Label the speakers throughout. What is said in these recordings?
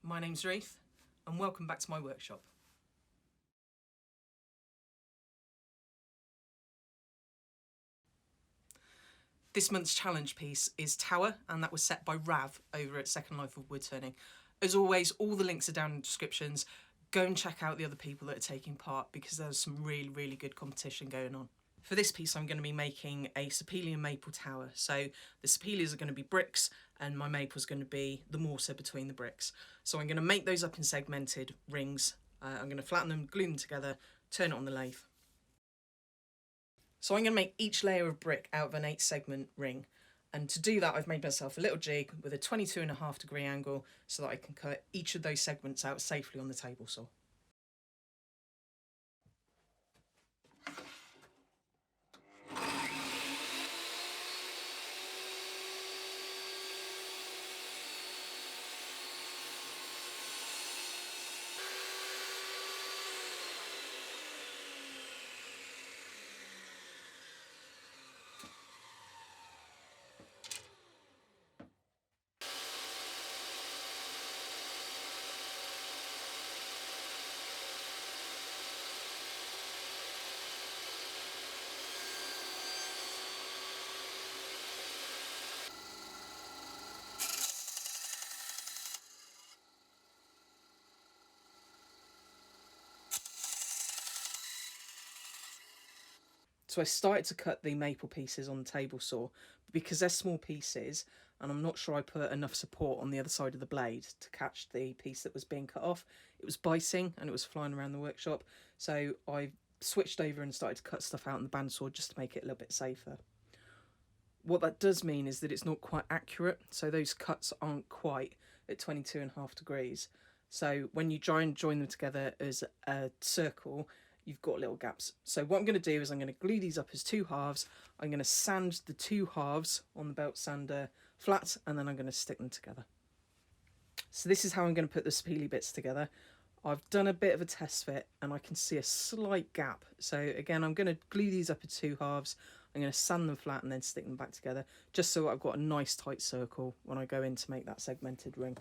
Speaker 1: my name's Ruth and welcome back to my workshop. This month's challenge piece is Tower, and that was set by Rav over at Second Life of Woodturning. As always, all the links are down in the descriptions. Go and check out the other people that are taking part because there's some really good competition going on. For this piece, I'm going to be making a Sapele and Maple tower. So the Sapeles are going to be bricks and my maple is going to be the mortar between the bricks. So I'm going to make those up in segmented rings. I'm going to flatten them, glue them together, turn it on the lathe. So I'm going to make each layer of brick out of an 8 segment ring. And to do that, I've made myself a little jig with a 22.5 degree angle so that I can cut each of those segments out safely on the table saw. So I started to cut the maple pieces on the table saw, but because they're small pieces and I'm not sure I put enough support on the other side of the blade to catch the piece that was being cut off, it was biting and it was flying around the workshop. So I switched over and started to cut stuff out on the bandsaw just to make it a little bit safer. What that does mean is that it's not quite accurate, so those cuts aren't quite at 22.5 degrees. So when you try and join them together as a circle, you've got little gaps. So what I'm going to do is I'm going to glue these up as 2 halves. I'm going to sand the 2 halves on the belt sander flat, and then I'm going to stick them together. So this is how I'm going to put the Sapele bits together. I've done a bit of a test fit and I can see a slight gap. So again, I'm going to glue these up as 2 halves. I'm going to sand them flat and then stick them back together, just so I've got a nice tight circle when I go in to make that segmented ring.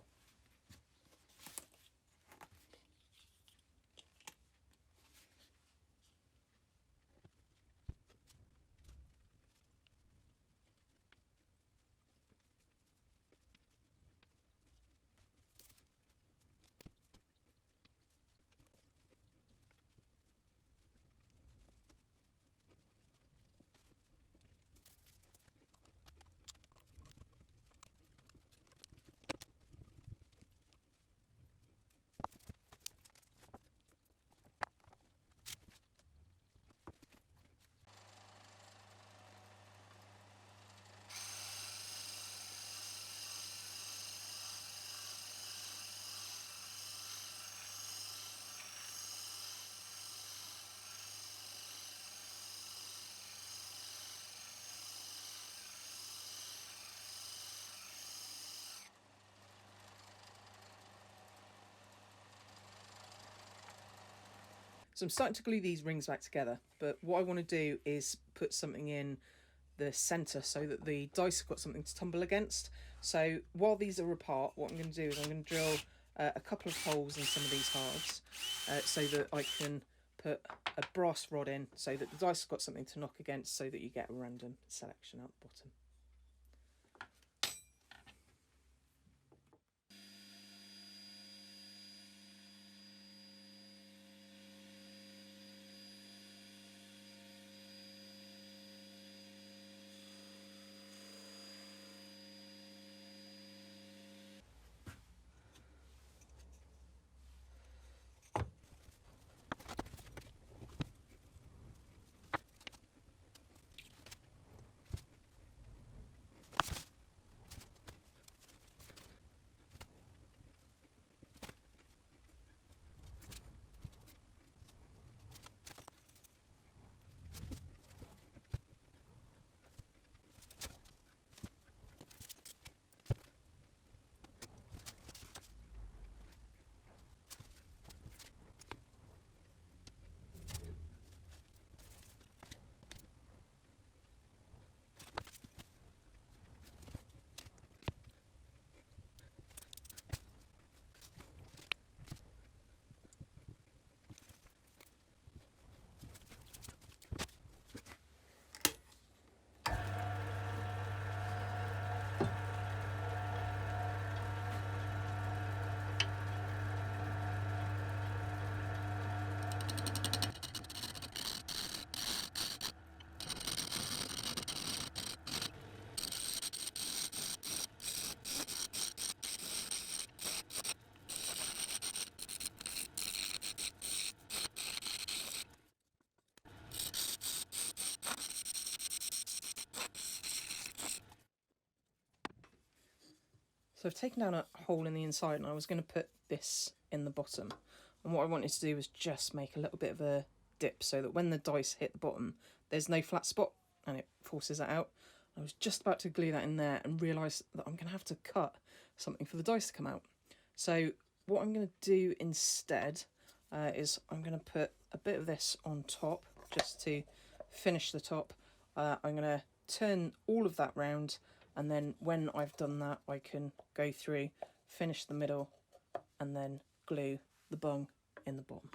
Speaker 1: So I'm starting to glue these rings back together, but what I want to do is put something in the centre so that the dice have got something to tumble against. So while these are apart, what I'm going to do is I'm going to drill a couple of holes in some of these halves so that I can put a brass rod in so that the dice have got something to knock against so that you get a random selection out the bottom. I've taken down a hole in the inside and I was going to put this in the bottom. And what I wanted to do was just make a little bit of a dip so that when the dice hit the bottom, there's no flat spot and it forces that out. I was just about to glue that in there and realised that I'm going to have to cut something for the dice to come out. So what I'm going to do instead is I'm going to put a bit of this on top just to finish the top. I'm going to turn all of that round, and then when I've done that I can go through, finish the middle and then glue the bung in the bottom.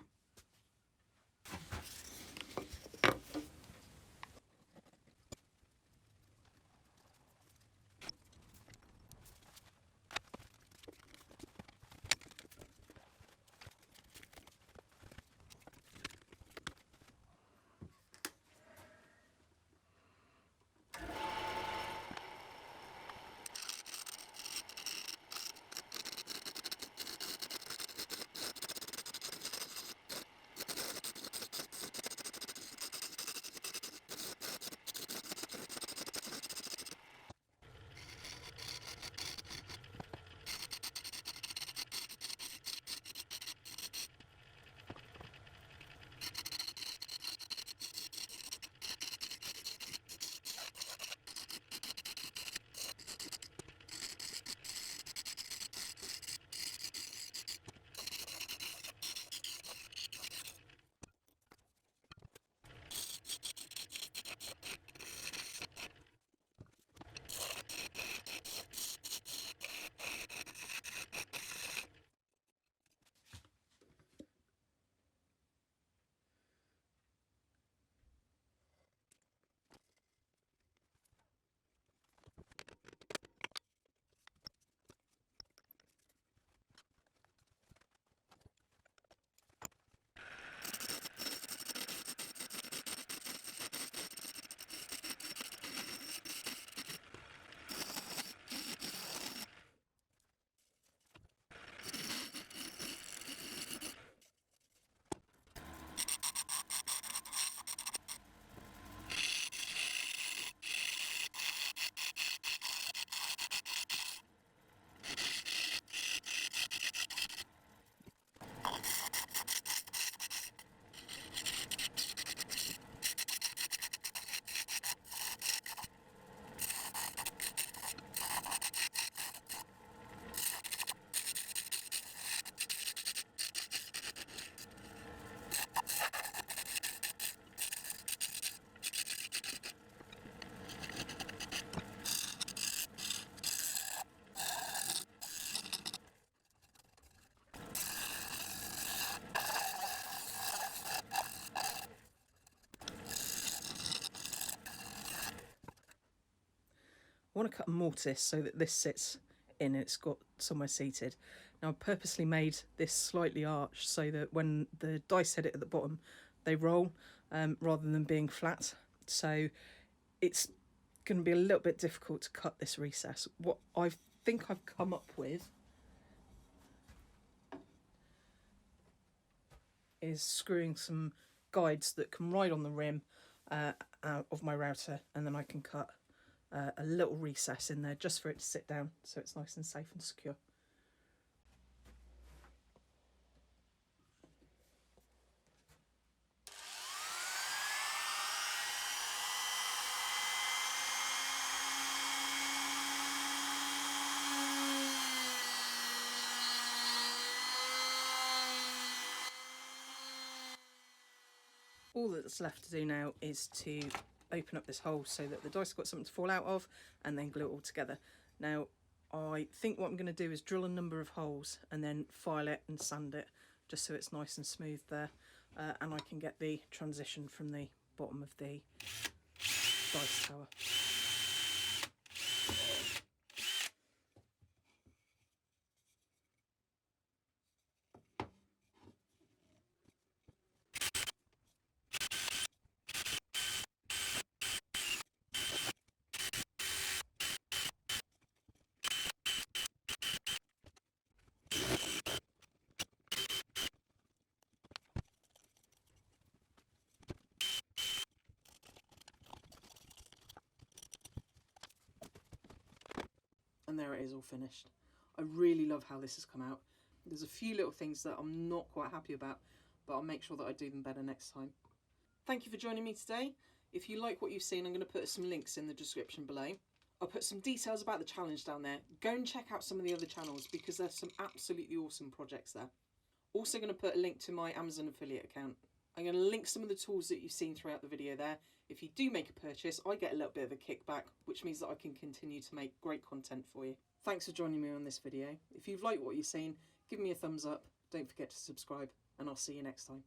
Speaker 1: I want to cut a mortise so that this sits in, it's got somewhere seated. Now I purposely made this slightly arched so that when the dice hit it at the bottom, they roll rather than being flat. So it's going to be a little bit difficult to cut this recess. What I think I've come up with is screwing some guides that can ride on the rim out of my router, and then I can cut a little recess in there just for it to sit down so it's nice and safe and secure. All that's left to do now is to open up this hole so that the dice have got something to fall out of, and then glue it all together. Now I think what I'm going to do is drill a number of holes and then file it and sand it just so it's nice and smooth there, and I can get the transition from the bottom of the dice tower. And there it is, all finished. really love how this has come out. There's a few little things that I'm not quite happy about, but I'll make sure that I do them better next time. Thank you for joining me today. If you like what you've seen, I'm going to put some links in the description below. I'll put some details about the challenge down there. Go and check out some of the other channels because there's some absolutely awesome projects there. Also going to put a link to my Amazon affiliate account. I'm going to link some of the tools that you've seen throughout the video there. If you do make a purchase, I get a little bit of a kickback, which means that I can continue to make great content for you. Thanks for joining me on this video. If you've liked what you've seen, give me a thumbs up. Don't forget to subscribe, and I'll see you next time.